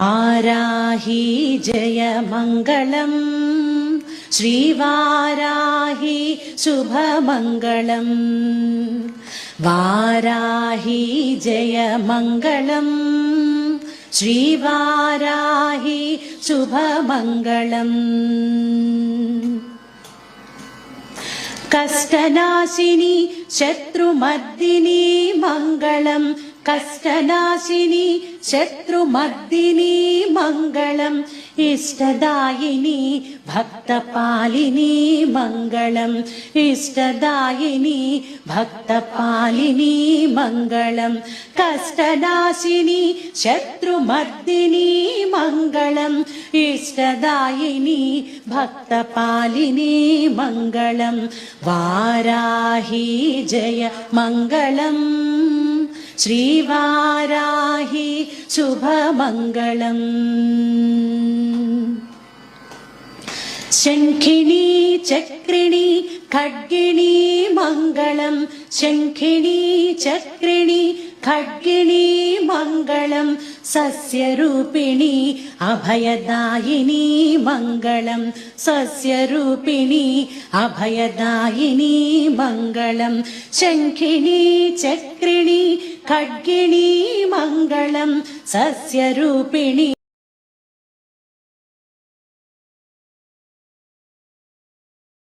वाराही जय मङ्गलम् श्रीवाराही शुभमङ्गलम् वाराही जय मङ्गलम् श्रीवाराही शुभमङ्गलम् कष्टनाशिनी शत्रुमर्दिनी मङ्गलम् कष्टनाशिनी शत्रुमर्दिनी मङ्गलम् इष्टदायिनी भक्तपालिनी मङ्गलम् इष्टदायिनी भक्तपालिनी मङ्गलम् कष्टनाशिनी शत्रुमर्दिनी मङ्गलम् इष्टदायिनी भक्तपालिनी मङ्गलम् वाराही जय मङ्गलम् श्रीवाराही शुभमङ्गलम् शङ्खिनी चक्रिणी खड्गिणी मङ्गलम् शङ्खिनी चक्रिणी खड्गिणी मङ्गलम् सस्यरूपिणी अभयदायिनी मङ्गलम् सस्यरूपिणी अभयदायिनी मङ्गलम् शङ्खिनी चक्रिणी खड्गिणी मङ्गलम् सस्यरूपिणी